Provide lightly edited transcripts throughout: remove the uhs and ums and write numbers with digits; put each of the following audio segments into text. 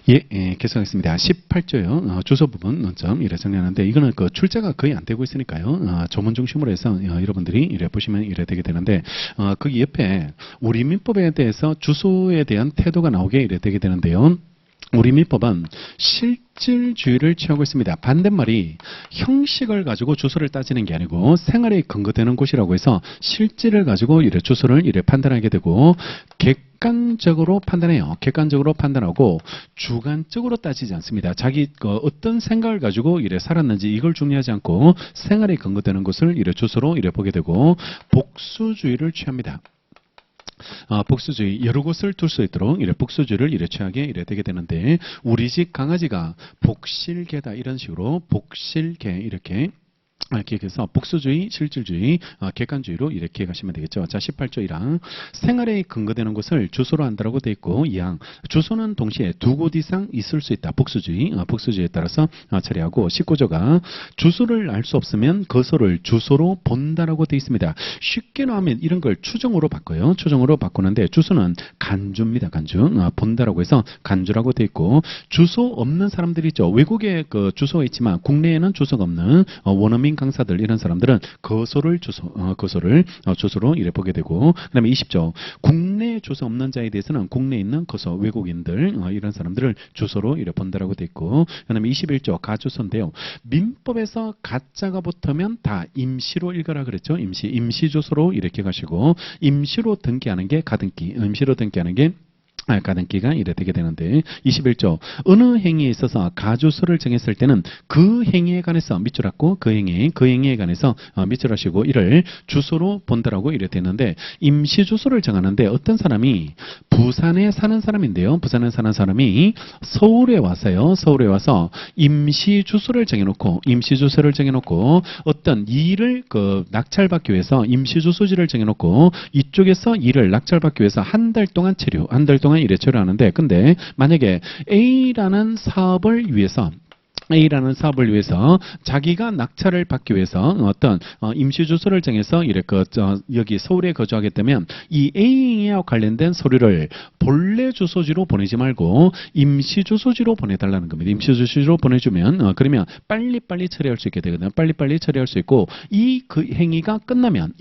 계속하겠습니다. 18조요. 주소 부분 논점 이래 정리하는데 이거는 그 출제가 거의 안 되고 있으니까요. 조문 중심으로 해서 여러분들이 이래 보시면 이래 되게 되는데 거기 옆에 우리 민법에 대해서 주소에 대한 태도가 나오게 이래 되게 되는데요. 우리 민법은 실질주의를 취하고 있습니다. 반대말이 형식을 가지고 주소를 따지는 게 아니고 생활에 근거되는 곳이라고 해서 실질을 가지고 이래 주소를 이래 판단하게 되고 객관적으로 판단해요. 객관적으로 판단하고 주관적으로 따지지 않습니다. 자기 어떤 생각을 가지고 이래 살았는지 이걸 중요하지 않고 생활에 근거되는 곳을 이래 주소로 이래 보게 되고 복수주의를 취합니다. 복수주의 여러 곳을 둘 수 있도록 이래 복수주의를 이래 취하게 이래 되게 되는데 우리 집 강아지가 복실개다 이런 식으로 복실개 이렇게 기억해서 복수주의, 실질주의, 객관주의로 이렇게 가시면 되겠죠. 자, 18조 1항 생활에 근거되는 곳을 주소로 한다라고 되어 있고 2항 주소는 동시에 두 곳 이상 있을 수 있다. 복수주의에 따라서 처리하고 19조가 주소를 알 수 없으면 거소를 주소로 본다라고 되어 있습니다. 쉽게 나오면 이런 걸 추정으로 바꿔요. 추정으로 바꾸는데 주소는 간주입니다. 간주. 본다라고 해서 간주라고 되어 있고 주소 없는 사람들이 있죠. 외국에 그 주소가 있지만 국내에는 주소가 없는 원어민 강사들 이런 사람들은 거소를 주소로 이래 보게 되고 그다음에 20조 국내 주소 없는 자에 대해서는 국내에 있는 거소 외국인들 이런 사람들을 주소로 이래 본다라고 돼 있고 그다음에 21조 가주소인데요. 민법에서 가짜가 붙으면 다 임시로 읽어라 그랬죠. 임시 주소로 이렇게 가시고 임시로 등기하는 게 가등기 임시로 등기하는 게 가등기가 이래 되게 되는데 21조 어느 행위에 있어서 가주소를 정했을 때는 그 행위에 관해서 밑줄 하고 그 행위에 관해서 밑줄 하시고 이를 주소로 본다라고 이래 되는데 임시 주소를 정하는데 어떤 사람이 부산에 사는 사람인데요. 부산에 사는 사람이 서울에 와서요. 서울에 와서 임시 주소를 정해놓고 어떤 일을 낙찰받기 위해서 임시 주소지를 정해놓고 이쪽에서 일을 낙찰받기 위해서 한 달 동안 이래 처리하는데 근데 만약에 A라는 사업을 위해서 자기가 낙찰을 받기 위해서 어떤 임시 주소를 정해서 여기 서울에 거주하겠다면 이 A와 관련된 서류를 본래 주소지로 보내지 말고 임시 주소지로 보내달라는 겁니다. 임시 주소지로 보내주면 그러면 빨리빨리 처리할 수 있게 되거든요. 빨리빨리 처리할 수 있고 그 행위가 끝나면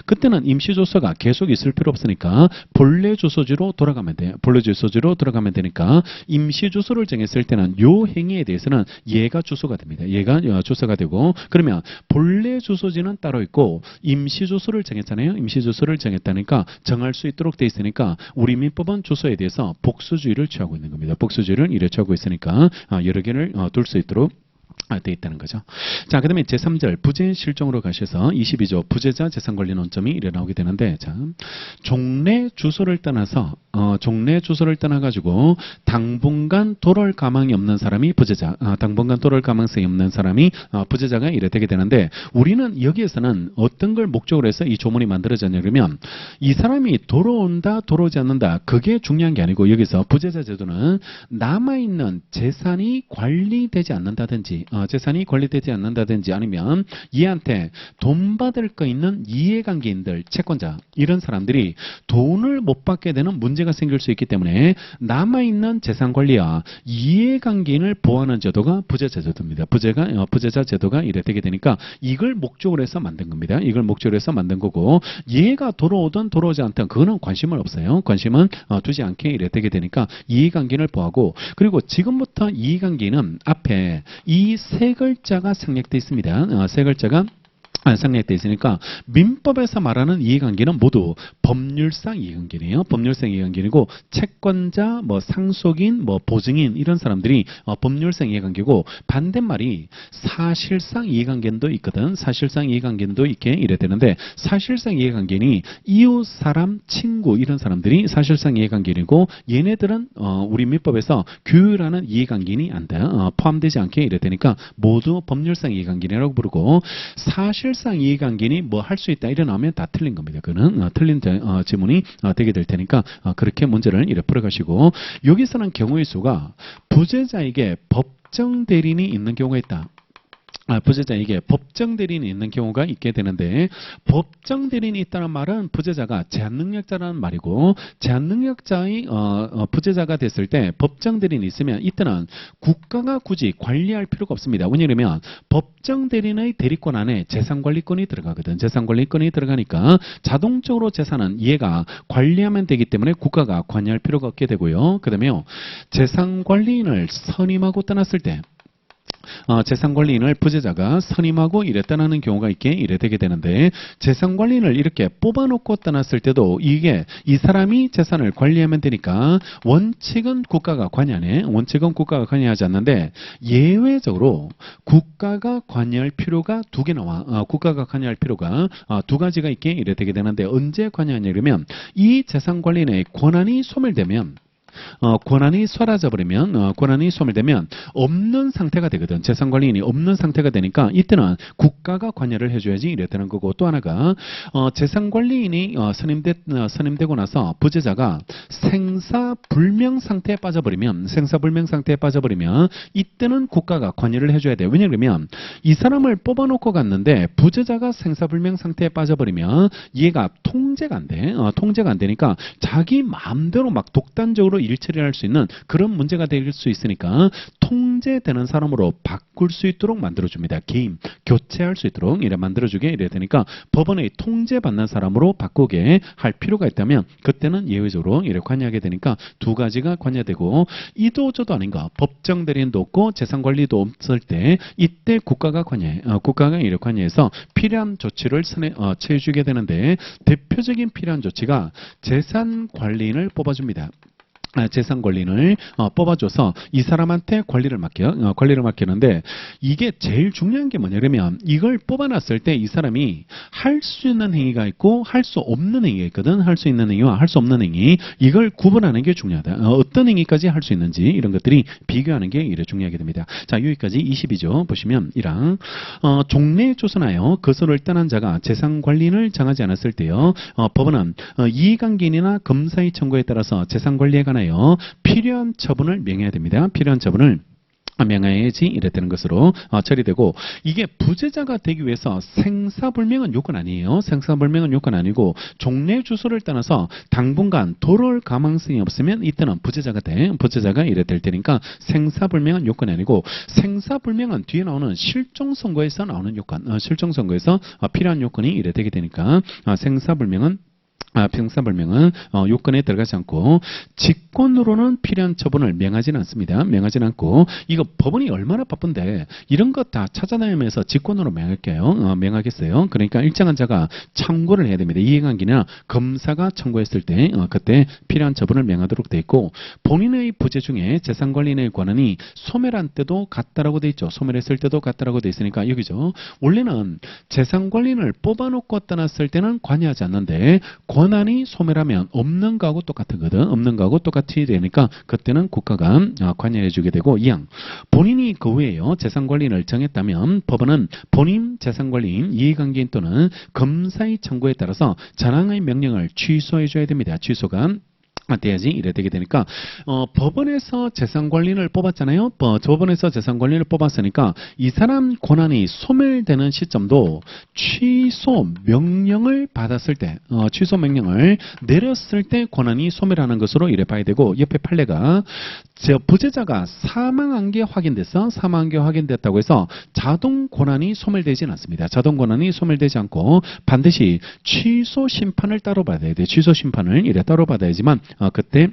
그때는 임시 주소가 계속 있을 필요 없으니까 본래 주소지로 돌아가면 돼요. 본래 주소지로 돌아가면 되니까 임시 주소를 정했을 때는 요 행위에 대해서는 얘가 주소가 됩니다. 얘가 주소가 되고 그러면 본래 주소지는 따로 있고 임시 주소를 정했잖아요. 임시 주소를 정했다니까 정할 수 있도록 돼 있으니까 우리 민법은 주소에 대해서 복수주의를 취하고 있는 겁니다. 복수주의를 이래 취하고 있으니까 여러 개를 둘 수 있도록 되어 있다는 거죠. 자, 그 다음에 제3절 부재 실종으로 가셔서 22조 부재자 재산관리 논점이 이래 나오게 되는데 자, 종래 주소를 떠나가지고 당분간 돌아올 가망이 없는 사람이 부재자, 당분간 돌아올 가망성이 없는 사람이 부재자가 이래 되게 되는데 우리는 여기에서는 어떤 걸 목적으로 해서 이 조문이 만들어졌냐 그러면 이 사람이 돌아온다 돌아오지 않는다 그게 중요한 게 아니고 여기서 부재자 제도는 남아있는 재산이 관리되지 않는다든지 아니면 얘한테 돈 받을 거 있는 이해관계인들 채권자 이런 사람들이 돈을 못 받게 되는 문제가 생길 수 있기 때문에 남아있는 재산관리와 이해관계인을 보호하는 제도가 부재자 제도입니다. 부재자 제도가 이래 되게 되니까 이걸 목적으로 해서 만든 겁니다. 이걸 목적으로 해서 만든 거고 얘가 돌아오든 돌아오지 않든 그거는 관심은 없어요. 관심은 두지 않게 이래 되게 되니까 이해관계인을 보호하고 그리고 지금부터 이해관계인은 앞에 이 세 글자가 생략되어 있습니다. 세 글자가 생략되어 있으니까 민법에서 말하는 이해관계는 모두 법률상 이해관계네요. 법률상 이해관계이고 채권자, 상속인, 보증인 이런 사람들이 법률상 이해관계고 반대말이 사실상 이해관계도 있거든. 사실상 이해관계도 있게 이래 되는데 사실상 이해관계니 이웃 사람, 친구 이런 사람들이 사실상 이해관계이고 얘네들은 우리 민법에서 규율하는 이해관계인이 안 돼. 포함되지 않게 이래 되니까 모두 법률상 이해관계라고 부르고 사실상 이해관계인이 할 수 있다 이러나면 다 틀린 겁니다. 그는 틀린 지문이 되게 될 테니까 그렇게 문제를 이래 풀어가시고 여기서는 경우의 수가 부재자에게 법정 대리인이 있는 경우가 있다. 부재자에게 법정 대리인이 있는 경우가 있게 되는데, 법정 대리인이 있다는 말은 부재자가 제한능력자라는 말이고, 제한능력자의 부재자가 됐을 때 법정 대리인이 있으면 이때는 국가가 굳이 관리할 필요가 없습니다. 왜냐하면 법정 대리인의 대리권 안에 재산관리권이 들어가거든. 재산관리권이 들어가니까 자동적으로 재산은 얘가 관리하면 되기 때문에 국가가 관여할 필요가 없게 되고요. 그 다음에 재산관리인을 선임하고 떠났을 때 재산관리인을 부재자가 선임하고 이래 떠나는 경우가 있게 이래 되게 되는데, 재산관리인을 이렇게 뽑아놓고 떠났을 때도 이게 이 사람이 재산을 관리하면 되니까 원칙은 국가가 관여하네. 원칙은 국가가 관여하지 않는데 예외적으로 국가가 관여할 필요가 두 개 나와. 국가가 관여할 필요가 두 가지가 있게 이래 되게 되는데, 언제 관여하냐 그러면 이 재산관리인의 권한이 소멸되면, 권한이 사라져버리면, 권한이 소멸되면 없는 상태가 되거든. 재산관리인이 없는 상태가 되니까 이때는 국가가 관여를 해줘야지 이랬다는 거고, 또 하나가 재산관리인이 선임되고 나서 부재자가 생사불명 상태에 빠져버리면, 이때는 국가가 관여를 해줘야 돼요. 왜냐하면 이 사람을 뽑아놓고 갔는데 부재자가 생사불명 상태에 빠져버리면 얘가 통제가 안 돼. 통제가 안 되니까 자기 마음대로 막 독단적으로 일 처리할 수 있는 그런 문제가 될 수 있으니까 통제되는 사람으로 바꿀 수 있도록 만들어줍니다. 개임, 교체할 수 있도록 이래 만들어주게 이래야 되니까 법원의 통제받는 사람으로 바꾸게 할 필요가 있다면 그때는 예외적으로 이래 관여하게 되니까 두 가지가 관여되고, 이도저도 아닌가 법정 대리인도 없고 재산관리도 없을 때 이때 국가가 관여해. 국가가 이래 관여해서 필요한 조치를 취해주게 되는데, 대표적인 필요한 조치가 재산관리인을 뽑아줍니다. 재산관리인을 뽑아줘서 이 사람한테 관리를 맡기는데, 이게 제일 중요한 게 뭐냐면 이걸 뽑아놨을 때 이 사람이 할 수 있는 행위가 있고 할 수 없는 행위가 있거든. 할 수 있는 행위와 할 수 없는 행위, 이걸 구분하는 게 중요하다. 어떤 행위까지 할 수 있는지 이런 것들이 비교하는 게 이래 중요하게 됩니다. 자, 여기까지 20이죠. 보시면 1항 종래 조선하여 거소를 떠난 자가 재산관리인을 정하지 않았을 때요, 법원은 이해관계인이나 검사의 청구에 따라서 재산관리에 관하여 필요한 처분을 명해야 됩니다. 필요한 처분을 명하야지 이랬다는 것으로 처리되고, 이게 부재자가 되기 위해서 생사불명은 요건 아니에요. 생사불명은 요건 아니고 종래 주소를 떠나서 당분간 돌아올 가망성이 없으면 이때는 부재자가 돼. 부재자가 이래 될 테니까 생사불명은 요건이 아니고, 생사불명은 뒤에 나오는 실종선고에서 나오는 요건, 실종선고에서 필요한 요건이 이래 되게 되니까 생사불명은 요건에 들어가지 않고, 직권으로는 필요한 처분을 명하지는 않습니다. 명하지는 않고, 이거 법원이 얼마나 바쁜데 이런 것 다 찾아다니면서 직권으로 명하겠어요. 그러니까 일정한 자가 청구를 해야 됩니다. 이해관계나 검사가 청구했을 때 그때 필요한 처분을 명하도록 돼 있고, 본인의 부재 중에 재산관리인의 권한이 소멸한 때도 같다라고 돼 있죠. 소멸했을 때도 같다라고 돼 있으니까 여기죠. 원래는 재산관리인을 뽑아놓고 떠났을 때는 관여하지 않는데 권한이 소멸하면 없는 거하고 똑같거든. 없는 거하고 똑같이 되니까 그때는 국가가 관여해 주게 되고, 2항 본인이 그 외에요 재산관리인을 정했다면 법원은 본인 재산관리인, 이해관계인 또는 검사의 청구에 따라서 전항의 명령을 취소해 줘야 됩니다. 취소가 돼야지 이래 되게 되니까, 법원에서 재산관리인을 뽑았잖아요. 법원에서 재산관리인을 뽑았으니까 이 사람 권한이 소멸되는 시점도 취소 명령을 받았을 때, 취소 명령을 내렸을 때 권한이 소멸하는 것으로 이래 봐야 되고, 옆에 판례가 부재자가 사망한 게 확인됐어. 사망한 게 확인됐다고 해서 자동 권한이 소멸되지는 않습니다. 자동 권한이 소멸되지 않고 반드시 취소 심판을 따로 받아야 돼. 취소 심판을 이래 따로 받아야지만 그때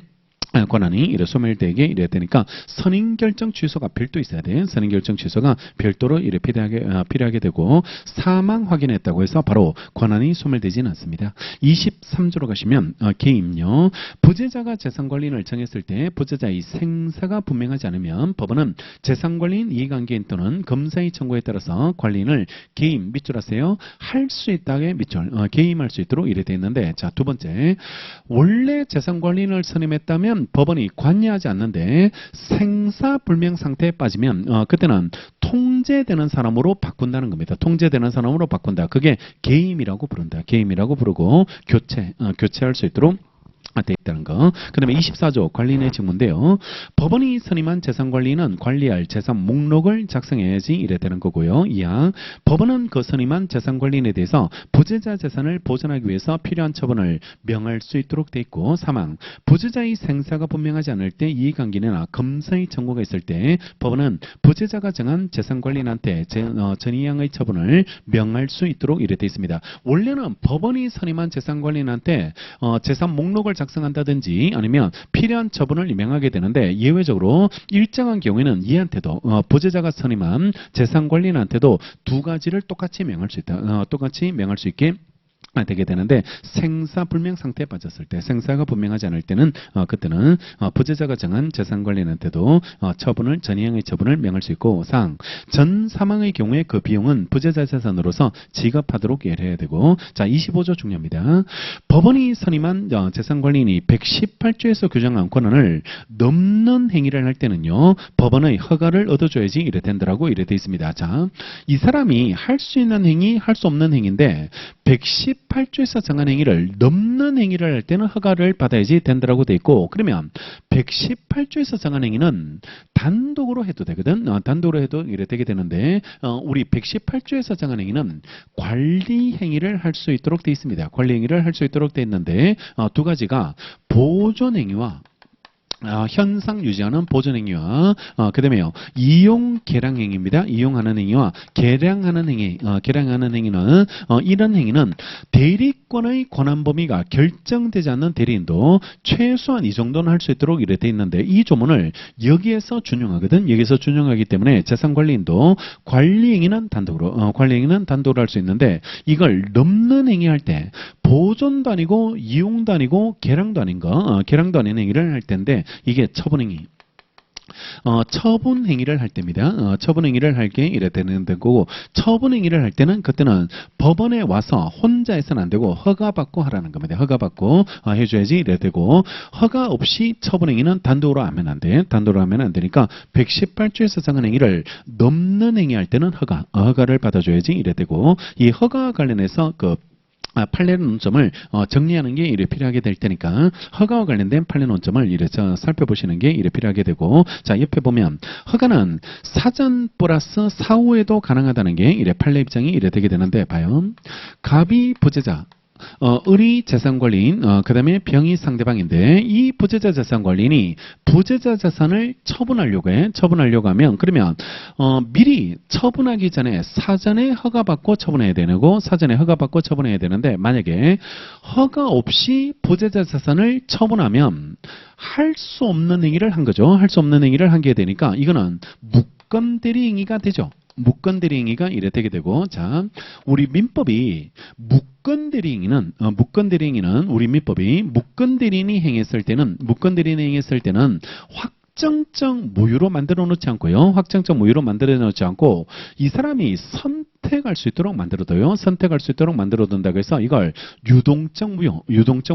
권한이 이래 소멸되게 이래야 되니까 선임결정 취소가 별도 있어야 돼. 선임결정 취소가 별도로 이래 필요하게 되고, 사망 확인했다고 해서 바로 권한이 소멸되지는 않습니다. 23조로 가시면 개임요. 부재자가 재산관리인을 정했을 때 부재자의 생사가 분명하지 않으면 법원은 재산관리인, 이해관계인 또는 검사의 청구에 따라서 관리인을 개임, 밑줄 하세요. 할 수 있다게 밑줄, 개임할 수 있도록 이래 돼 있는데, 자, 두 번째, 원래 재산관리인을 선임했다면 법원이 관여하지 않는데 생사불명 상태에 빠지면 그때는 통제되는 사람으로 바꾼다는 겁니다. 통제되는 사람으로 바꾼다. 그게 개임이라고 부른다. 개임이라고 부르고 교체할 수 있도록 돼 있다는 거. 그 다음에 24조 관리인의 직무인데요. 법원이 선임한 재산관리는 관리할 재산 목록을 작성해야지 이래 되는 거고요. 2항 법원은 그 선임한 재산관리인에 대해서 부재자 재산을 보존하기 위해서 필요한 처분을 명할 수 있도록 돼 있고 3항 부재자의 생사가 분명하지 않을 때 이해관계나 검사의 청구가 있을 때 법원은 부재자가 정한 재산관리인한테 전이항의 처분을 명할 수 있도록 이래 돼 있습니다. 원래는 법원이 선임한 재산관리인한테 재산 목록을 작성한다든지 아니면 필요한 처분을 명하게 되는데 예외적으로 일정한 경우에는 이한테도 부재자가 선임한 재산관리인한테도 두 가지를 똑같이 명할 수 있다. 똑같이 명할 수 있게 되게 되는데 생사불명 상태에 빠졌을 때 생사가 분명하지 않을 때는 그때는 부재자가 정한 재산관리인한테도 전이항의 처분을 명할 수 있고 전 사망의 경우에 그 비용은 부재자 재산으로서 지급하도록 해야 되고 자 25조 중요합니다. 법원이 선임한 재산관리인이 118조에서 규정한 권한을 넘는 행위를 할 때는요 법원의 허가를 얻어줘야지 이래 된다라고 이래 돼 있습니다. 자, 이 사람이 할 수 있는 행위, 할 수 없는 행위인데 118조에서 정한 행위를 넘는 행위를 할 때는 허가를 받아야지 된다라고 돼 있고 그러면 118조에서 정한 행위는 단독으로 해도 되거든. 단독으로 해도 이래 되게 되는데 우리 118조에서 정한 행위는 관리 행위를 할 수 있도록 돼 있습니다. 관리 행위를 할 수 있도록 돼 있는데 두 가지가 보존 행위와 현상 유지하는 보존 행위와 그다음에요 이용 계량 행위입니다. 이용하는 행위와 계량하는 행위. 계량하는 행위는 이런 행위는 대리권의 권한 범위가 결정되지 않는 대리인도 최소한 이 정도는 할 수 있도록 이래 돼 있는데 이 조문을 여기에서 준용하거든. 여기서 준용하기 때문에 재산관리인도 관리 행위는 단독으로 할 수 있는데 이걸 넘는 행위할 때 보존도 아니고 이용도 아니고 계량도 아닌 거, 계량도 아닌 행위를 할 텐데 이게 처분행위. 처분행위를 할 때입니다. 처분행위를 할 게 이래 되는 거고 처분행위를 할 때는 그때는 법원에 와서 혼자 해서는 안 되고 허가받고 하라는 겁니다. 허가받고 해줘야지 이래 되고 허가 없이 처분행위는 단독으로 하면 안 돼. 단독으로 하면 안 되니까 118조에서 정한 행위를 넘는 행위할 때는 허가를 받아줘야지 이래 되고 이 허가와 관련해서 판례 논점을 정리하는 게 이래 필요하게 될 테니까 허가와 관련된 판례 논점을 이래 살펴보시는 게 이래 필요하게 되고 자 옆에 보면 허가는 사전 플러스 사후에도 가능하다는 게 이래 판례 입장이 이래 되게 되는데 봐요. 갑이 부재자 을이 재산관리인, 그 다음에 병이 상대방인데, 이 부재자 재산관리인이 부재자 재산을 처분하려고 하면, 그러면, 미리 처분하기 전에 사전에 허가받고 처분해야 되고, 사전에 허가받고 처분해야 되는데, 만약에 허가 없이 부재자 재산을 처분하면, 할 수 없는 행위를 한 거죠. 할 수 없는 행위를 한 게 되니까, 이거는 무건대리 행위가 되죠. 무건대리 행위가 이래 되게 되고, 자, 우리 민법이 무건대리 행위는 우리 민법이 무건대리인이 행했을 때는 확정적 무효로 만들어 놓지 않고요. 확정적 무효로 만들어 놓지 않고 이 사람이 선택할 수 있도록 만들어둬요. 선택할 수 있도록 만들어둔다고 해서 이걸 유동적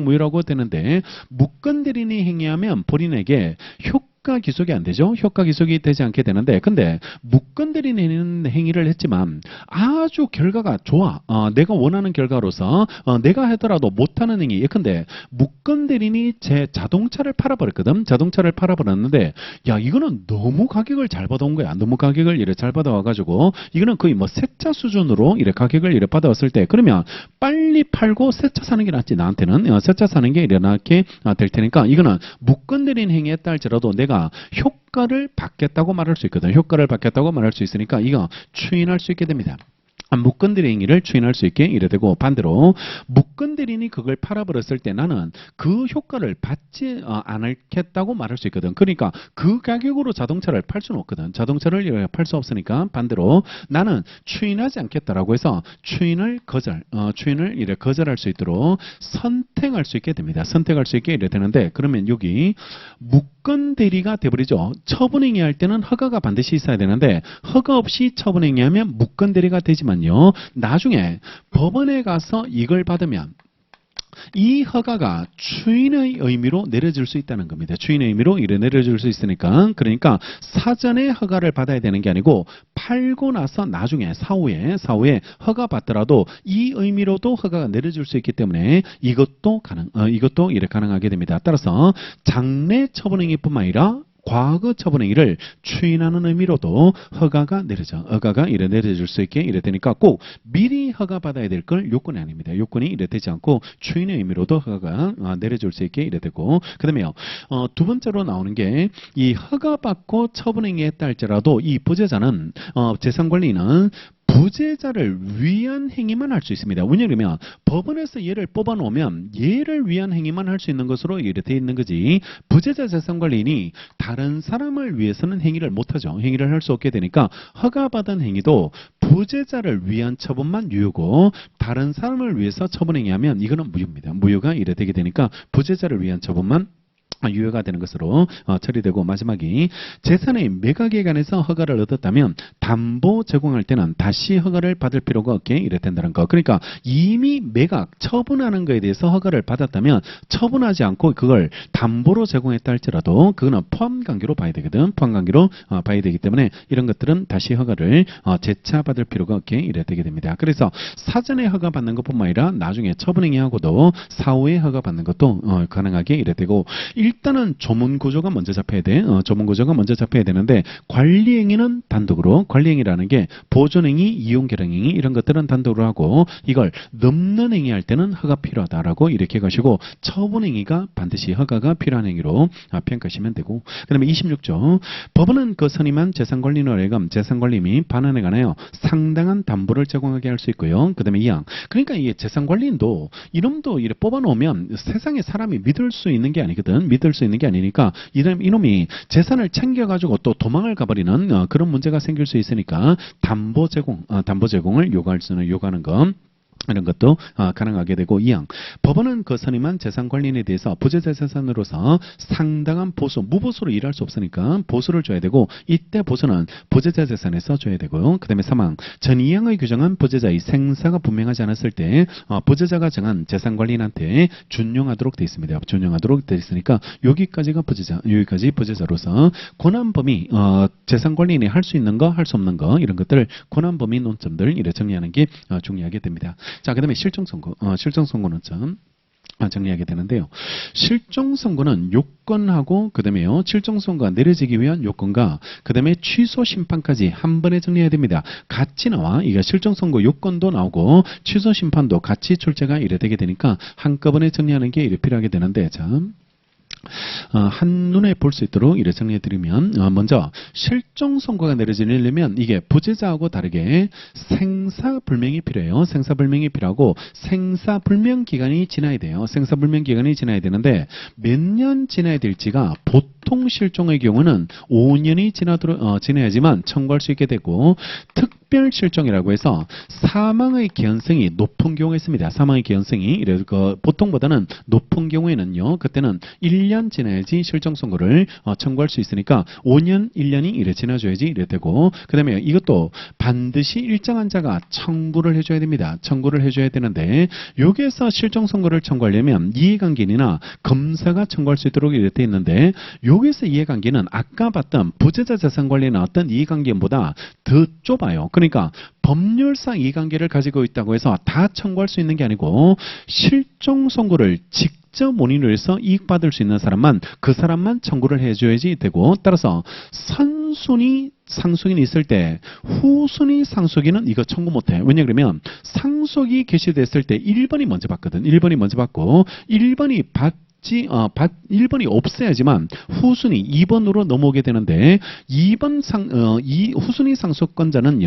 무효라고 되는데 무건대리인이 행위하면 본인에게 효과 기속이 안 되죠. 효과 기속이 되지 않게 되는데 근데 무건대리인 행위를 했지만 아주 결과가 좋아. 내가 원하는 결과로서 내가 하더라도 못하는 행위. 예컨대 무건대리인이 제 자동차를 팔아버렸거든. 자동차를 팔아버렸는데 야 이거는 너무 가격을 잘 받아온 거야. 너무 가격을 이래 잘 받아와가지고 이거는 거의 뭐 세차 수준으로 이래 가격을 이래 받아왔을 때 그러면 빨리 팔고 새차 사는 게 낫지. 나한테는 새차 사는 게 이래 낫게 될 테니까 이거는 무건대리인 행위에 따를지라도 내가 효과를 받겠다고 말할 수 있거든. 효과를 받겠다고 말할 수 있으니까 이거 추인할 수 있게 됩니다. 무건대리 행위를 추인할 수 있게 이래 되고 반대로 무건대리인이 그걸 팔아버렸을 때 나는 그 효과를 받지 않겠다고 말할 수 있거든. 그러니까 그 가격으로 자동차를 팔 수는 없거든. 자동차를 팔 수 없으니까 반대로 나는 추인하지 않겠다라고 해서 추인을 이래 거절할 수 있도록 선택할 수 있게 됩니다. 선택할 수 있게 이래 되는데 그러면 여기 무건대리가 돼버리죠. 처분행위 할 때는 허가가 반드시 있어야 되는데 허가 없이 처분행위하면 무건대리가 되지만 나중에 법원에 가서 이걸 받으면 이 허가가 추인의 의미로 내려질 수 있다는 겁니다. 추인의 의미로 이래 내려질 수 있으니까 그러니까 사전에 허가를 받아야 되는 게 아니고 팔고 나서 나중에 사후에 허가 받더라도 이 의미로도 허가가 내려질 수 있기 때문에 이것도 이렇게 가능하게 됩니다. 따라서 장래 처분행위뿐만 아니라 과거 처분행위를 추인하는 의미로도 허가가 이래 내려질 수 있게 이래 되니까 꼭 미리 허가 받아야 될 걸 요건이 아닙니다. 요건이 이래 되지 않고 추인의 의미로도 허가가 내려질 수 있게 이래 되고 그다음에요. 두 번째로 나오는 게 이 허가 받고 처분행위 했다 할지라도 이 부재자는 재산권리는 부재자를 위한 행위만 할 수 있습니다. 왜냐하면 법원에서 얘를 뽑아놓으면 얘를 위한 행위만 할 수 있는 것으로 이렇게 되어 있는 거지 부재자 재산관리인이 다른 사람을 위해서는 행위를 못하죠. 행위를 할 수 없게 되니까 허가받은 행위도 부재자를 위한 처분만 유효고 다른 사람을 위해서 처분행위하면 이거는 무효입니다. 무효가 이래 되게 되니까 부재자를 위한 처분만 유효가 되는 것으로 처리되고 마지막이 재산의 매각에 관해서 허가를 얻었다면 담보 제공할 때는 다시 허가를 받을 필요가 없게 이래 된다는 거. 그러니까 이미 매각 처분하는 거에 대해서 허가를 받았다면 처분하지 않고 그걸 담보로 제공했다 할지라도 그거는 포함관계로 봐야 되거든. 포함관계로 봐야 되기 때문에 이런 것들은 다시 허가를 재차 받을 필요가 없게 이래 되게 됩니다. 그래서 사전에 허가 받는 것뿐만 아니라 나중에 처분행위하고도 사후에 허가 받는 것도 가능하게 이래 되고 일단은 조문구조가 먼저 잡혀야 돼. 조문구조가 먼저 잡혀야 되는데 관리행위는 단독으로 관리행위라는 게 보존행위, 이용결항행위 이런 것들은 단독으로 하고 이걸 넘는 행위할 때는 허가 필요하다라고 이렇게 가시고 처분행위가 반드시 허가가 필요한 행위로 평가하시면 되고 그 다음에 26조 법원은 그 선임한 재산관리인의금 재산관리 및 반환에 관하여 상당한 담보를 제공하게 할 수 있고요. 그 다음에 2항 그러니까 이 재산관리인도 이놈도 이렇게 뽑아놓으면 세상에 사람이 믿을 수 있는 게 아니거든. 믿을 수 있는 게 아니니까 이놈이 재산을 챙겨가지고 또 도망을 가버리는 그런 문제가 생길 수 있으니까 담보 제공을 요구하는 것. 이런 것도 가능하게 되고 2항 법원은 그 선임한 재산관리인에 대해서 부재자 재산으로서 상당한 보수, 무보수로 일할 수 없으니까 보수를 줘야 되고 이때 보수는 부재자 재산에서 줘야 되고요. 그 다음에 3항 전 2항의 규정은 부재자의 생사가 분명하지 않았을 때 부재자가 정한 재산관리인한테 준용하도록 되어 있습니다. 준용하도록 되어 있으니까 여기까지가 여기까지 부재자로서 권한범위 재산관리인이 할 수 있는 거, 할 수 없는 거 이런 것들 권한범위 논점들 이렇게 정리하는 게 중요하게 됩니다. 자, 그 다음에 실종선고는 좀 정리하게 되는데요. 실종선고는 요건하고 그 다음에요. 실종선고가 내려지기 위한 요건과 그 다음에 취소 심판까지 한 번에 정리해야 됩니다. 같이 나와. 이게 실종선고 요건도 나오고 취소 심판도 같이 출제가 이래 되게 되니까 한꺼번에 정리하는 게 이래 필요하게 되는데 참. 한눈에 볼 수 있도록 이렇게 정리해드리면 먼저 실종선고가 내려지려면 이게 부재자하고 다르게 생사불명이 필요해요. 생사불명이 필요하고 생사불명기간이 지나야 돼요. 생사불명기간이 지나야 되는데 몇 년 지나야 될지가 보통 실종의 경우는 5년이 지나야지만 청구할 수 있게 되고 특별실종이라고 해서 사망의 개연성이 높은 경우가 있습니다. 사망의 개연성이 보통보다는 높은 경우에는요. 그때는 1년 지나야지 실종선고를 청구할 수 있으니까 5년, 1년이 이래 지나줘야지 이래 되고 그 다음에 이것도 반드시 일정한 자가 청구를 해줘야 됩니다. 청구를 해줘야 되는데 여기에서 실종선고를 청구하려면 이해관계인이나 검사가 청구할 수 있도록 이래 돼 있는데 여기서 이해관계는 아까 봤던 부재자 재산관리에 나왔던 이해관계인보다 더 좁아요. 그러니까 법률상 이해관계를 가지고 있다고 해서 다 청구할 수 있는 게 아니고 실종선고를 직접 money로 해서 이익받을 수 있는 사람만 그 사람만 청구를 해줘야지 되고 따라서 선순위 상속인이 있을 때 후순위 상속인은 이거 청구 못해. 왜냐 그러면 상속이 개시됐을 때 1번이 먼저 받거든. 1번이 먼저 받고 1번이 1번이 없어야지만 후순위 2번으로 넘어오게 되는데 후순위 상속권자는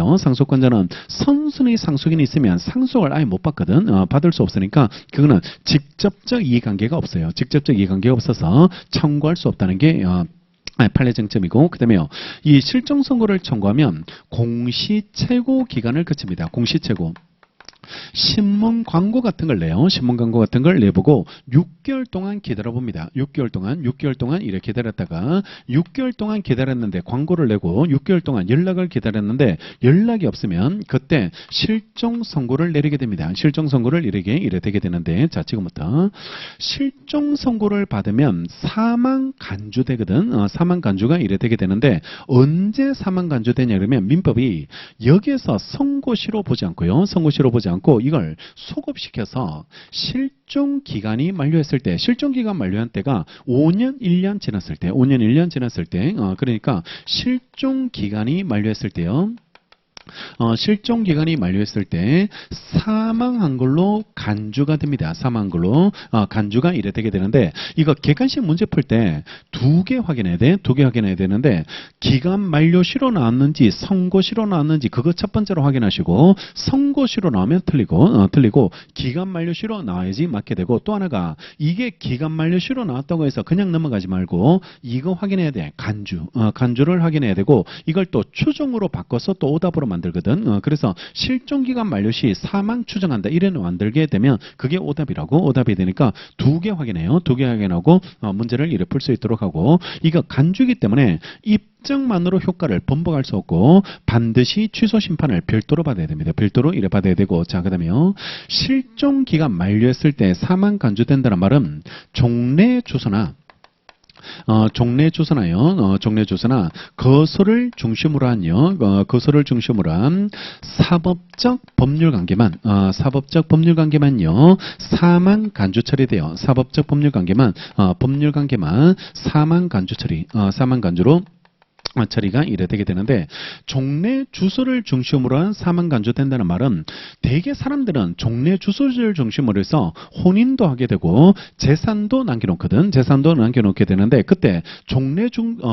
선순위 상속인이 있으면 상속을 아예 못 받거든. 받을 수 없으니까 그거는 직접적 이해관계가 없어요. 직접적 이해관계가 없어서 청구할 수 없다는 게 판례 쟁점이고 그다음에요. 이 실종선고를 청구하면 공시최고 기간을 거칩니다. 공시최고. 신문 광고 같은 걸 내요. 신문 광고 같은 걸 내보고 6개월 동안 기다려봅니다. 6개월 동안 이렇게 기다렸다가 6개월 동안 기다렸는데 광고를 내고 6개월 동안 연락을 기다렸는데 연락이 없으면 그때 실종 선고를 내리게 됩니다. 실종 선고를 이래 되게 되는데 자 지금부터 실종 선고를 받으면 사망 간주되거든. 사망 간주가 이래 되게 되는데 언제 사망 간주되냐 그러면 민법이 여기에서 선고시로 보지 않고요. 선고시로 보지 않고 이걸 소급시켜서 실종 기간이 만료했을 때 실종 기간 만료한 때가 5년 1년 지났을 때 5년 1년 지났을 때 그러니까 실종 기간이 만료했을 때요. 실종 기간이 만료했을 때 사망한 걸로 간주가 됩니다. 사망한 걸로 간주가 이래 되게 되는데 이거 객관식 문제 풀 때 두 개 확인해야 돼. 두 개 확인해야 되는데 기간 만료시로 나왔는지 선고시로 나왔는지 그거 첫 번째로 확인하시고 선고시로 나오면 틀리고 기간 만료시로 나와야지 맞게 되고 또 하나가 이게 기간 만료시로 나왔다고 해서 그냥 넘어가지 말고 이거 확인해야 돼. 간주를 확인해야 되고 이걸 또 추정으로 바꿔서 또 오답으로 만들거든. 그래서 실종기간 만료시 사망 추정한다. 이래 만들게 되면 그게 오답이라고. 오답이 되니까 두 개 확인해요. 두 개 확인하고 문제를 이래 풀 수 있도록 하고 이거 간주기 때문에 입증만으로 효과를 번복할 수 없고 반드시 취소 심판을 별도로 받아야 됩니다. 별도로 이래 받아야 되고 자 그다음에요. 실종기간 만료했을 때 사망 간주된다는 말은 종래 주소나 종래 주소나요. 종래 주소나 거소를 중심으로 한 사법적 법률 관계만요. 사망 간주 처리돼요. 사법적 법률 관계만 사망 간주 처리 사망 간주로 처리가 이래 되게 되는데 종래 주소를 중심으로 한 사망 간주된다는 말은 대개 사람들은 종래 주소를 중심으로 해서 혼인도 하게 되고 재산도 남겨놓거든. 재산도 남겨놓게 되는데 그때 종래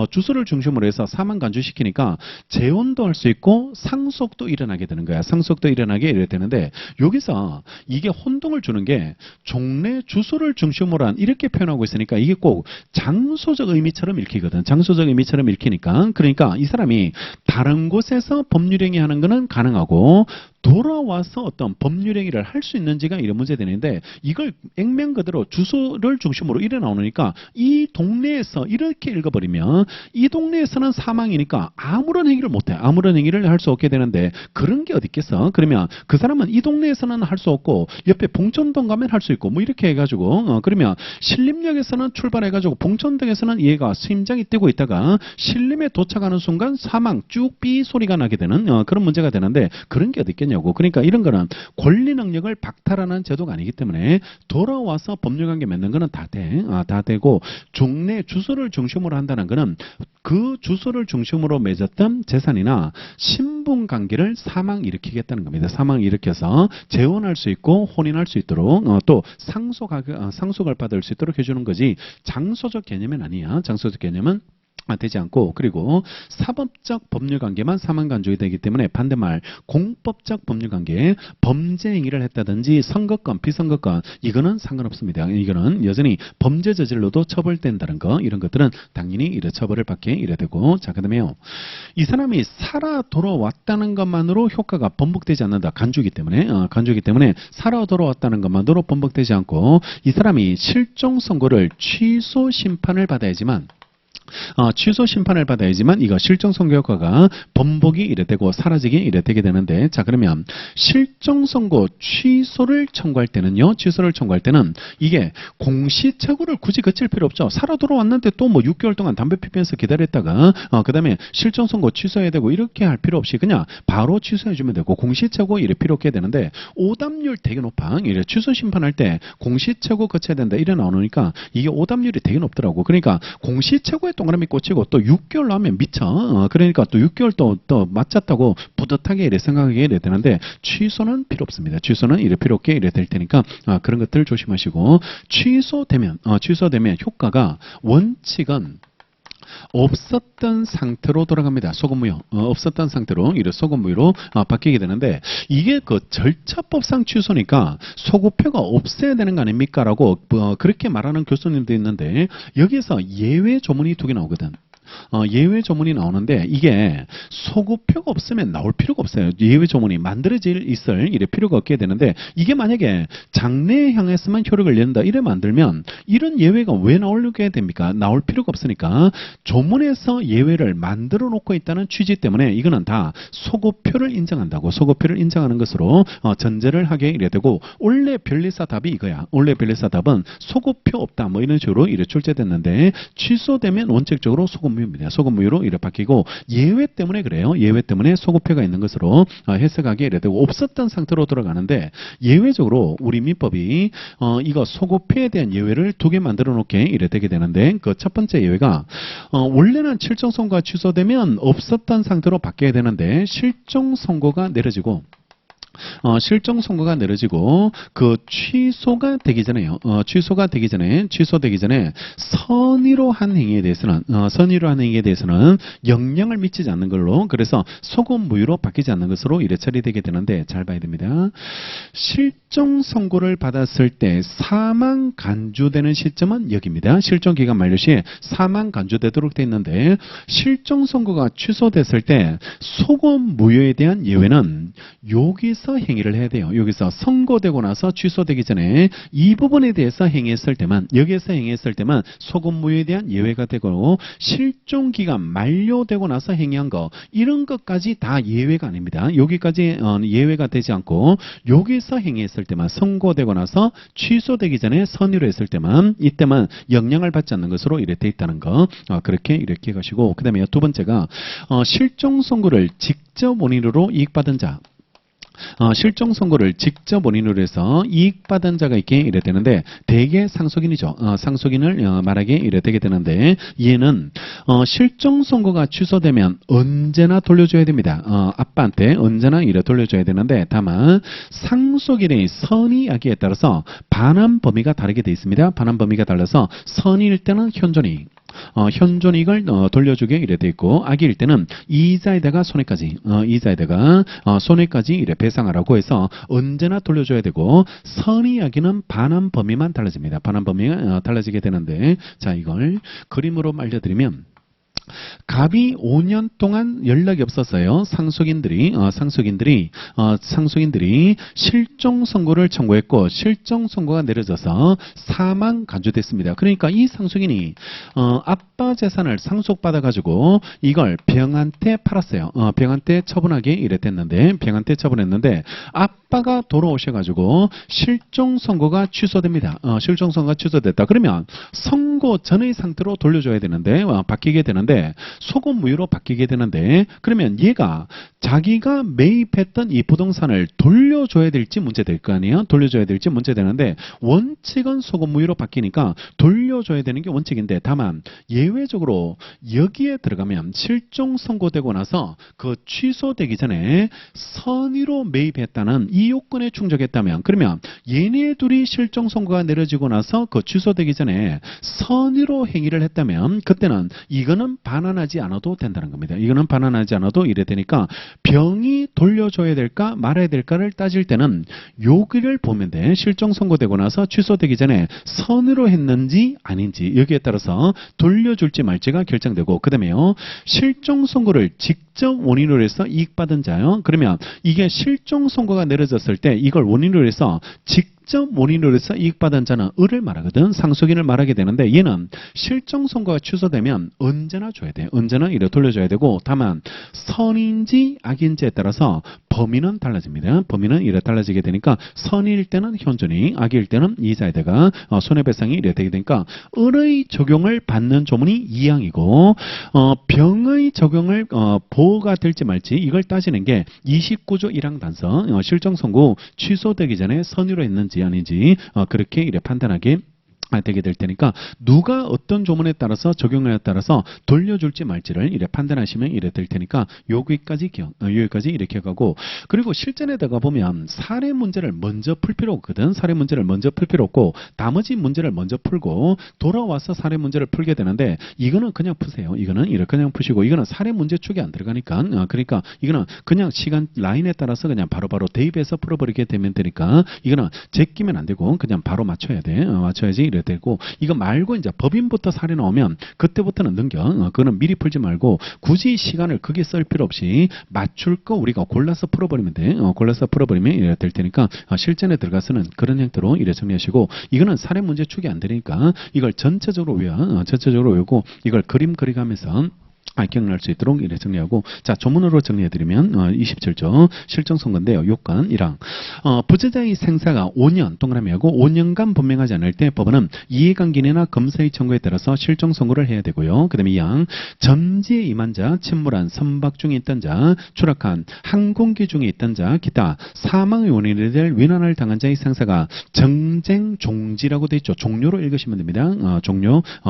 주소를 중심으로 해서 사망 간주시키니까 재혼도 할 수 있고 상속도 일어나게 되는 거야. 상속도 일어나게 이래 되는데 여기서 이게 혼동을 주는 게 종래 주소를 중심으로 한 이렇게 표현하고 있으니까 이게 꼭 장소적 의미처럼 읽히거든. 장소적 의미처럼 읽히니까 그러니까 이 사람이 다른 곳에서 법률행위 하는 거는 가능하고 돌아와서 어떤 법률행위를 할 수 있는지가 이런 문제되는데 이걸 액면 그대로 주소를 중심으로 이래 나오니까 이 동네에서 이렇게 읽어버리면 이 동네에서는 사망이니까 아무런 행위를 못해. 아무런 행위를 할 수 없게 되는데 그런 게 어디 있겠어. 그러면 그 사람은 이 동네에서는 할 수 없고 옆에 봉천동 가면 할 수 있고 뭐 이렇게 해가지고 그러면 신림역에서는 출발해가지고 봉천동에서는 얘가 심장이 뛰고 있다가 신림에 도착하는 순간 사망 쭉 삐 소리가 나게 되는 그런 문제가 되는데 그런 게 어디 있겠냐고. 그러니까 이런 거는 권리 능력을 박탈하는 제도가 아니기 때문에 돌아와서 법률관계 맺는 거는 다 되고 종래 주소를 중심으로 한다는 거는 그 주소를 중심으로 맺었던 재산이나 신분관계를 사망 일으키겠다는 겁니다. 사망 일으켜서 재혼할 수 있고 혼인할 수 있도록 또 상속을 받을 수 있도록 해주는 거지 장소적 개념은 아니야. 장소적 개념은 되지 않고 그리고 사법적 법률관계만 사망 간주가 되기 때문에 반대말 공법적 법률관계 범죄 행위를 했다든지 선거권 비선거권 이거는 상관없습니다. 이거는 여전히 범죄 저질러도 처벌된다는 거 이런 것들은 당연히 이래 처벌을 받게 이래 되고 자 그다음에요. 이 사람이 살아 돌아왔다는 것만으로 효과가 번복되지 않는다. 간주기 때문에 살아 돌아왔다는 것만으로 번복되지 않고 이 사람이 실종 선고를 취소 심판을 받아야지만 취소 심판을 받아야지만 이거 실종 선고 효과가 번복이 이래 되고 사라지기 이래 되게 되는데 자 그러면 실종 선고 취소를 청구할 때는요. 취소를 청구할 때는 이게 공시착오를 굳이 거칠 필요 없죠. 살아 돌아왔는데 또 뭐 6개월 동안 담배 피면서 기다렸다가 그다음에 실종 선고 취소해야 되고 이렇게 할 필요 없이 그냥 바로 취소해 주면 되고 공시착오 이래 필요 없게 되는데 오답률 되게 높아. 이래 취소 심판할 때 공시착오 거쳐야 된다 이래 나오니까 이게 오답률이 되게 높더라고. 그러니까 공시착오에 동그라미 꽂히고 또 6개월 나오면 미쳐. 그러니까 또 6개월 또 맞췄다고 뿌듯하게 이래 생각하게 이래 되는데 취소는 필요 없습니다. 취소는 이래 필요 없게 이래 될 테니까 그런 것들 조심하시고 취소되면 효과가 원칙은 없었던 상태로 돌아갑니다. 소급무효. 없었던 상태로 이래 소급무효로 바뀌게 되는데 이게 그 절차법상 취소니까 소급표가 없어야 되는 거 아닙니까? 라고 그렇게 말하는 교수님도 있는데 여기서 예외 조문이 두 개 나오거든. 예외 조문이 나오는데 이게 소급표가 없으면 나올 필요가 없어요. 예외 조문이 만들어질 있을 이래 필요가 없게 되는데 이게 만약에 장래에 향해서만 효력을 낸다 이래 만들면 이런 예외가 왜 나오게 됩니까? 나올 필요가 없으니까 조문에서 예외를 만들어 놓고 있다는 취지 때문에 이거는 다 소급표를 인정한다고 소급표를 인정하는 것으로 전제를 하게 이래 되고 원래 변리사 답이 이거야. 원래 변리사 답은 소급표 없다 뭐 이런 식으로 이래 출제됐는데 취소되면 원칙적으로 소급무효입니다. 소급무효로 이래 바뀌고 예외 때문에 그래요. 예외 때문에 소급표가 있는 것으로 해석하게 이래 되고 없었던 상태로 돌아가는데 예외적으로 우리 민법이 이거 소급표에 대한 예외를 두 개 만들어 놓게 이래 되게 되는데 그 첫 번째 예외가 원래는 실종 선고가 취소되면 없었던 상태로 바뀌어야 되는데 실종 선고가 내려지고 실종 선고가 내려지고 그 취소되기 전에 선의로 한 행위에 대해서는 영향을 미치지 않는 걸로 그래서 소급무효로 바뀌지 않는 것으로 이래 처리되게 되는데 잘 봐야 됩니다. 실종 선고를 받았을 때 사망 간주되는 시점은 여기입니다. 실종 기간 만료 시에 사망 간주되도록 되어 있는데 실종 선고가 취소됐을 때 소급무효에 대한 예외는 여기서 행위를 해야 돼요. 여기서 선고되고 나서 취소되기 전에 이 부분에 대해서 행위했을 때만 여기에서 행위했을 때만 소급무효에 대한 예외가 되고 실종기간 만료되고 나서 행위한 거 이런 것까지 다 예외가 아닙니다. 여기까지 예외가 되지 않고 여기서 행위했을 때만 선고되고 나서 취소되기 전에 선의로 했을 때만 이때만 영향을 받지 않는 것으로 이래 돼 있다는 거 그렇게 이렇게 가시고 그 다음에 두 번째가 실종 선고를 직접 원인으로 이익받은 자 실종 선고를 직접 원인으로 해서 이익받은 자가 있게 이래 되는데 대개 상속인이죠. 상속인을 말하게 이래 되게 되는데 얘는 실종 선고가 취소되면 언제나 돌려줘야 됩니다. 아빠한테 언제나 이래 돌려줘야 되는데 다만 상속인의 선의하기에 따라서 반환 범위가 다르게 되어 있습니다. 반환 범위가 달라서 선의일 때는 현존이익을 돌려주게 이래 돼 있고 악의일 때는 이자에다가 손해까지 이래 배상하라고 해서 언제나 돌려줘야 되고 선의악의는 반환 범위만 달라집니다. 반환 범위가 달라지게 되는데 자 이걸 그림으로 알려드리면 갑이 5년 동안 연락이 없었어요. 상속인들이 실종 선고를 청구했고 실종 선고가 내려져서 사망 간주됐습니다. 그러니까 이 상속인이 아빠 재산을 상속받아 가지고 이걸 병한테 팔았어요. 병한테 처분하게 이랬댔는데 병한테 처분했는데 아빠가 돌아오셔 가지고 실종 선고가 취소됩니다. 실종 선고가 취소됐다. 그러면 선고 전의 상태로 돌려줘야 되는데 바뀌게 되는데 소급무효로 바뀌게 되는데 그러면 얘가 자기가 매입했던 이 부동산을 돌려줘야 될지 문제될 거 아니에요. 돌려줘야 될지 문제되는데 원칙은 소급무효로 바뀌니까 돌려줘야 되는 게 원칙인데 다만 예외적으로 여기에 들어가면 실종 선고되고 나서 그 취소되기 전에 선의로 매입했다는 이 요건에 충족했다면 그러면 얘네 둘이 실종 선고가 내려지고 나서 그 취소되기 전에 선의로 행위를 했다면 그때는 이거는 반환하지 않아도 된다는 겁니다. 이거는 반환하지 않아도 이래 되니까 병이 돌려줘야 될까 말아야 될까를 따질 때는 여기를 보면 돼. 실종 선고되고 나서 취소되기 전에 선의로 했는지 아닌지 여기에 따라서 돌려줄지 말지가 결정되고 그 다음에요. 실종 선고를 직접 원인으로 해서 이익받은 자요. 그러면 이게 실종 선고가 내려졌을 때 이걸 원인으로 해서 직접 원인으로 해서 이익받은 자는 을을 말하거든. 상속인을 말하게 되는데 얘는 실종 선고가 취소되면 언제나 줘야 돼. 언제나 이래 돌려줘야 되고 다만 선인지 악인지에 따라서 범위는 달라집니다. 범위는 이래 달라지게 되니까 선일 때는 현존이 악일 때는 이자에다가 손해배상이 이래 되게 되니까 을의 적용을 받는 조문이 2항이고 병의 적용을 보호가 될지 말지 이걸 따지는 게 29조 1항 단서 실종 선고 취소되기 전에 선의로 했는지 아닌지 그렇게 이래 판단하게 되게 될 테니까 누가 어떤 조문에 따라서 적용에 따라서 돌려줄지 말지를 이래 판단하시면 이래 될 테니까 여기까지 이렇게 가고 그리고 실전에다가 보면 사례 문제를 먼저 풀 필요 없거든. 사례 문제를 먼저 풀 필요 없고 나머지 문제를 먼저 풀고 돌아와서 사례 문제를 풀게 되는데 이거는 그냥 푸세요. 이거는 이렇게 그냥 푸시고 이거는 사례 문제 축에 안 들어가니까 그러니까 이거는 그냥 시간 라인에 따라서 그냥 바로바로 대입해서 풀어버리게 되면 되니까 이거는 제끼면 안 되고 그냥 바로 맞춰야 돼. 맞춰야지 이래 이래 되고 이거 말고 이제 법인부터 사례 나오면 그때부터는 넘겨. 그거는 미리 풀지 말고 굳이 시간을 크게 쓸 필요 없이 맞출 거 우리가 골라서 풀어버리면 돼. 골라서 풀어버리면 이래 될 테니까 실전에 들어가서는 그런 형태로 이래 정리하시고 이거는 사례 문제 축이 안 되니까 이걸 전체적으로 외우고 이걸 그림 그려가면서 기억날 수 있도록 이렇게 정리하고 자 조문으로 정리해드리면 27조 실정선고인데요. 요건 1항 부재자의 생사가 5년 동그라미 하고 5년간 분명하지 않을 때 법원은 이해관계인이나 검사의 청구에 따라서 실정선고를 해야 되고요. 그 다음에 2항 점지에 임한 자, 침몰한, 선박 중에 있던 자, 추락한, 항공기 중에 있던 자, 기타 사망의 원인이 될 위난을 당한 자의 생사가 정쟁 종지라고 되어 있죠. 종료로 읽으시면 됩니다.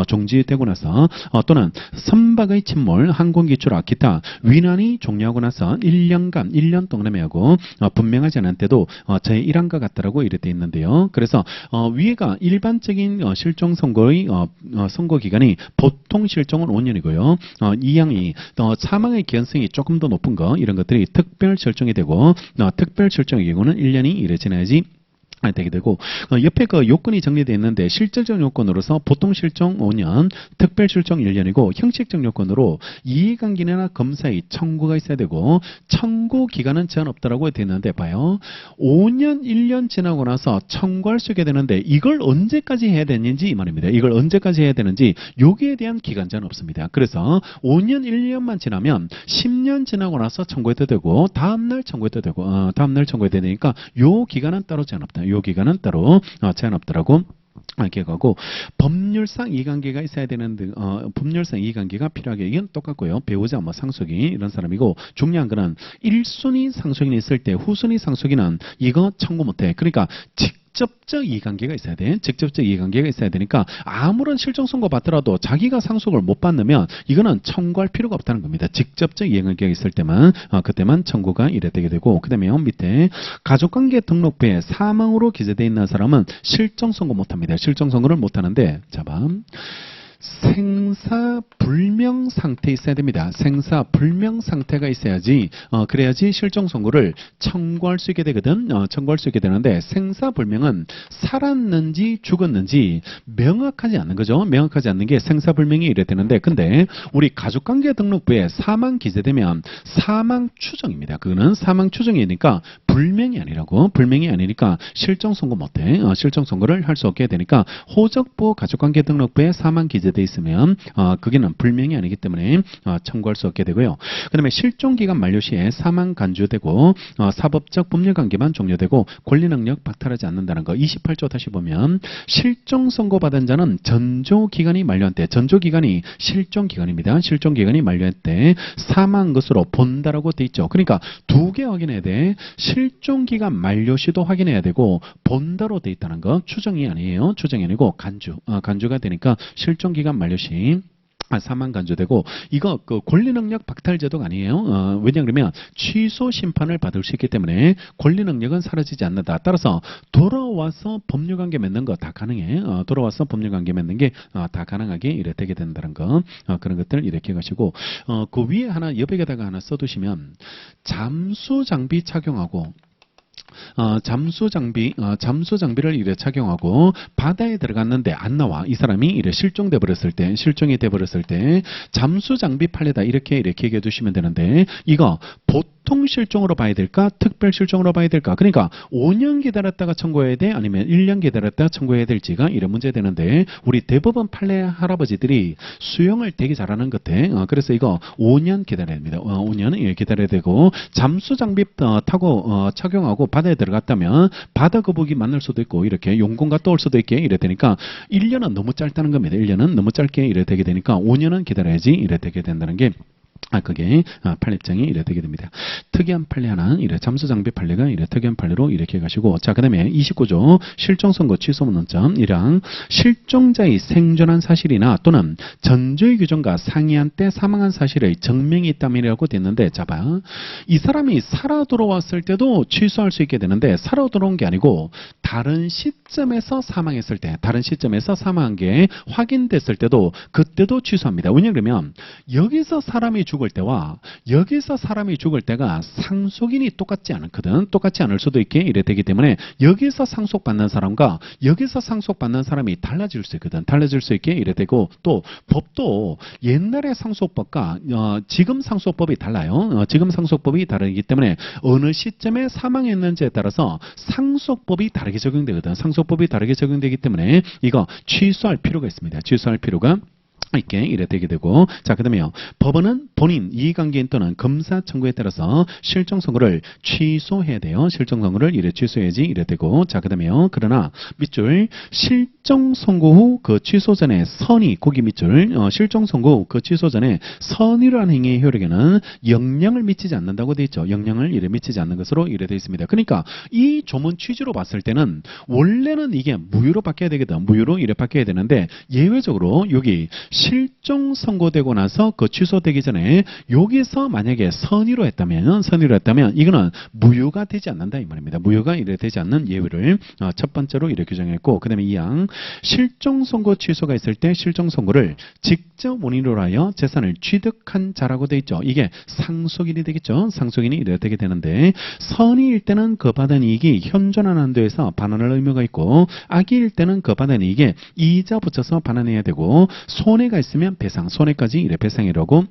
종지되고 나서 또는 선박의 침몰 항공기 추락, 기타 위난이 종료하고 나서 1년 동그라미 하고 분명하지 않은 때도 제1항과 같다라고 이렇게 있는데요. 그래서 위에가 일반적인 실종 선고의 선고 기간이 보통 실종은 5년이고요. 2항이 사망의 기한성이 조금 더 높은 거 이런 것들이 특별 실종이 되고 특별 실종의 경우는 1년이 이래 지나야지 되게 되고 옆에 그 요건이 정리되어 있는데 실질적 요건으로서 보통 실종 5년, 특별 실종 1년이고 형식적 요건으로 이해관계인이나 검사의 청구가 있어야 되고 청구 기간은 제한 없다라고 되어 있는데 봐요. 5년, 1년 지나고 나서 청구할 수 있게 되는데 이걸 언제까지 해야 되는지 이 말입니다. 이걸 언제까지 해야 되는지 여기에 대한 기간 제한 없습니다. 그래서 5년, 1년만 지나면 10년 지나고 나서 청구해도 되고 다음날 청구해도 되고 다음날 청구해도 되니까 요 기간은 따로 제한 없다. 요 기간은 따로 제한 없더라고. 기억하고 법률상 이해관계가 있어야 되는 법률상 이해관계가 필요하게 이건 똑같고요. 배우자 상속인 이런 사람이고 중요한 거는 1순위 상속인이 있을 때 후순위 상속인은 이거 청구 못해. 그러니까 직접적 이해관계가 있어야 돼. 직접적 이해관계가 있어야 되니까 아무런 실종 선고 받더라도 자기가 상속을 못 받으면 이거는 청구할 필요가 없다는 겁니다. 직접적 이해관계가 있을 때만 그때만 청구가 이래 되게 되고 그 다음에 밑에 가족관계 등록부에 사망으로 기재되어 있는 사람은 실종 선고 못합니다. 실종 선고를 못하는데 자봐. 생사불명 상태에 있어야 됩니다. 생사불명 상태가 있어야지 그래야지 실종 선고를 청구할 수 있게 되거든. 청구할 수 있게 되는데 생사불명은 살았는지 죽었는지 명확하지 않는 거죠. 명확하지 않는 게 생사불명이 이래 되는데 근데 우리 가족관계 등록부에 사망 기재되면 사망 추정입니다. 그거는 사망 추정이니까 불명이 아니라고. 불명이 아니니까 실종 선고 못해. 실종 선고를 할 수 없게 되니까 호적부 가족관계 등록부에 사망 기재 돼 있으면 그게는 불명이 아니기 때문에 청구할 수 없게 되고요. 그 다음에 실종기간 만료 시에 사망 간주되고 사법적 법률관계만 종료되고 권리능력 박탈하지 않는다는 거. 28조 다시 보면 실종 선고받은 자는 전조기간이 만료한 때 전조기간이 실종기간입니다. 실종기간이 만료할 때 사망한 것으로 본다라고 돼 있죠. 그러니까 두 개 확인해야 돼. 실종기간 만료 시도 확인해야 되고 본다로 돼 있다는 거. 추정이 아니에요. 추정이 아니고 간주가 되니까 실종기간 만료시 사망 간주되고 이거 그 권리능력 박탈 제도가 아니에요. 왜냐 그러면 취소 심판을 받을 수 있기 때문에 권리능력은 사라지지 않는다. 따라서 돌아와서 법률관계 맺는 거 다 가능해. 돌아와서 법률관계 맺는 게 다 가능하게 이래 되게 된다는 거. 그런 것들 이렇게 가시고 그 위에 하나 옆에다가 하나 써두시면 잠수 장비 착용하고 잠수 장비를 이래 착용하고 바다에 들어갔는데 안 나와. 이 사람이 이래 실종이 돼 버렸을 때 잠수 장비 판례다 이렇게 얘기해 두시면 되는데 이거 보통 실종으로 봐야 될까? 특별 실종으로 봐야 될까? 그러니까 5년 기다렸다가 청구해야 돼? 아니면 1년 기다렸다가 청구해야 될지가 이런 문제 되는데 우리 대법원 판례 할아버지들이 수용을 되게 잘하는 것 같아. 그래서 이거 5년 기다려야 됩니다. 5년 기다려야 되고 잠수 장비 타고 착용하고 바다에 들어갔다면 바다 거북이 만날 수도 있고 이렇게 용곤가 떠올 수도 있게 이래 되니까 1년은 너무 짧다는 겁니다. 1년은 너무 짧게 이래 되게 되니까 5년은 기다려야지 이래 되게 된다는 게 그게 판례입장이 이래 되게 됩니다. 특이한 판례 하나, 이래 잠수장비 판례가 이래 특이한 판례로 이렇게 가시고, 자, 그 다음에 29조 실종선고 취소 문헌점 1항 실종자의 생존한 사실이나 또는 전조의 규정과 상이한 때 사망한 사실의 증명이 있다면이라고 됐는데, 자봐. 이 사람이 살아 돌아왔을 때도 취소할 수 있게 되는데, 살아 돌아온 게 아니고 다른 시점에서 사망했을 때, 다른 시점에서 사망한 게 확인됐을 때도 그때도 취소합니다. 왜냐하면 여기서 사람이 죽을 때와 여기서 사람이 죽을 때가 상속인이 똑같지 않거든. 똑같지 않을 수도 있게 이래 되기 때문에 여기서 상속받는 사람과 여기서 상속받는 사람이 달라질 수 있거든. 달라질 수 있게 이래 되고 또 법도 옛날의 상속법과 지금 상속법이 달라요. 지금 상속법이 다르기 때문에 어느 시점에 사망했는지에 따라서 상속법이 다르게 적용되거든. 상속법이 다르게 적용되기 때문에 이거 취소할 필요가 있습니다. 취소할 필요가 있게 이래 되게 되고 자 그다음에요. 법원은 본인 이해관계인 또는 검사 청구에 따라서 실종 선고를 취소해야 돼요. 실종 선고를 이래 취소해야지 이래 되고 자 그다음에요. 그러나 밑줄 실종 선고 후 그 취소 전에 선의 고기 밑줄 실종 선고 후 그 취소 전에 선의라는 행위의 효력에는 영향을 미치지 않는다고 돼 있죠. 영향을 이래 미치지 않는 것으로 이래 돼 있습니다. 그러니까 이 조문 취지로 봤을 때는 원래는 이게 무효로 바뀌어야 되거든. 무효로 이래 바뀌어야 되는데 예외적으로 여기 실종 선고되고 나서 그 취소되기 전에 여기서 만약에 선의로 했다면 이거는 무효가 되지 않는다 이 말입니다. 무효가 이래 되지 않는 예외를 첫 번째로 이렇게 규정했고 그다음에 2항 실종 선고 취소가 있을 때 실종 선고를 직접 원인으로 하여 재산을 취득한 자라고 돼 있죠. 이게 상속인이 되겠죠. 상속인이 이래 되게 되는데 선의일 때는 그 받은 이익이 현존하는 한도에서 반환할 의무가 있고 악의일 때는 그 받은 이익에 이자 붙여서 반환해야 되고 손해가 있으면 배상, 손해까지 이래 배상이라고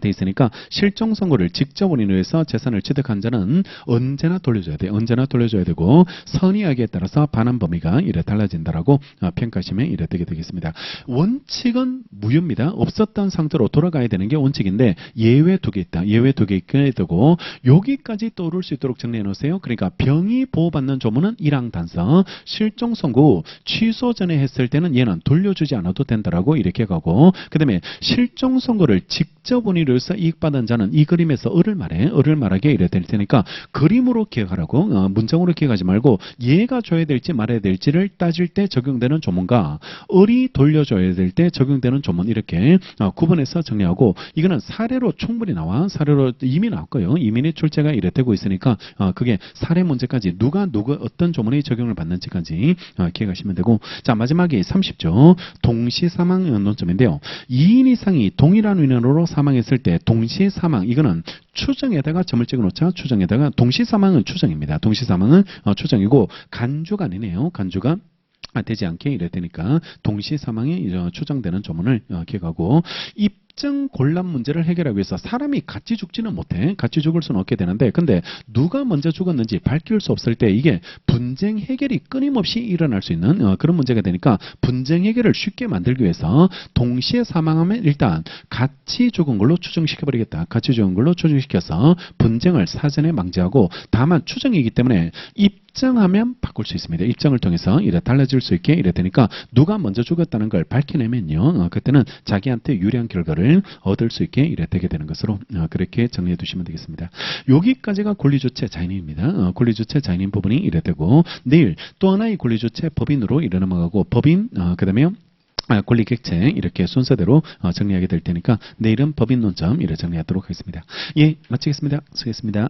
돼 있으니까 실종 선고를 직접 원인으로 해서 재산을 취득한 자는 언제나 돌려줘야 돼. 언제나 돌려줘야 되고 선의하기에 따라서 반환 범위가 이래 달라진다라고 평가하시면 이래 되게 되겠습니다. 원칙은 무효입니다. 없었던 상태로 돌아가야 되는 게 원칙인데 예외 두 개 있다. 예외 두 개 있게 되고 여기까지 떠오를 수 있도록 정리해 놓으세요. 그러니까 병이 보호받는 조문은 1항 단서 실종 선고 취소 전에 했을 때는 얘는 돌려주지 않아도 된다라고 이렇게 가고 그 다음에 실종 선고를 직접 원인으로서 이익받은 자는 이 그림에서 을을 말하게 이래 될 테니까 그림으로 기억하라고 문장으로 기억하지 말고 얘가 줘야 될지 말아야 될지를 따질 때 적용되는 조문과 을이 돌려줘야 될 때 적용되는 조문 이렇게 구분해서 정리하고 이거는 사례로 충분히 나와 사례로 이미 나왔고요. 이민의 출제가 이래 되고 있으니까 그게 사례 문제까지 누가 어떤 조문이 적용을 받는지까지 기억하시면 되고 자 마지막에 30조 동시 사망 논점인데요. 2인 이상이 동일한 원인으로 사망했을 때 동시 사망 이거는 추정에다가 점을 찍어 놓자. 추정에다가 동시 사망은 추정입니다. 동시 사망은 추정이고 간주가 아니네요. 간주가 되지 않게 이래 되니까 동시 사망이 추정되는 조문을 기억하고 입증 곤란 문제를 해결하기 위해서 사람이 같이 죽지는 못해. 같이 죽을 수는 없게 되는데 근데 누가 먼저 죽었는지 밝힐 수 없을 때 이게 분쟁 해결이 끊임없이 일어날 수 있는 그런 문제가 되니까 분쟁 해결을 쉽게 만들기 위해서 동시에 사망하면 일단 같이 죽은 걸로 추정시켜버리겠다. 같이 죽은 걸로 추정시켜서 분쟁을 사전에 방지하고 다만 추정이기 때문에 입증하면 바꿀 수 있습니다. 입증을 통해서 이래 달라질 수 있게 이래 되니까 누가 먼저 죽었다는 걸 밝혀내면요. 그때는 자기한테 유리한 결과를 얻을 수 있게 이래 되게 되는 것으로 그렇게 정리해 두시면 되겠습니다. 여기까지가 권리주체 자인입니다. 권리주체 자인인 부분이 이래 되고 내일 또 하나의 권리주체 법인으로 이래 넘어가고 법인 그 다음에 권리객체 이렇게 순서대로 정리하게 될 테니까 내일은 법인 논점 이래 정리하도록 하겠습니다. 예, 마치겠습니다. 수고했습니다.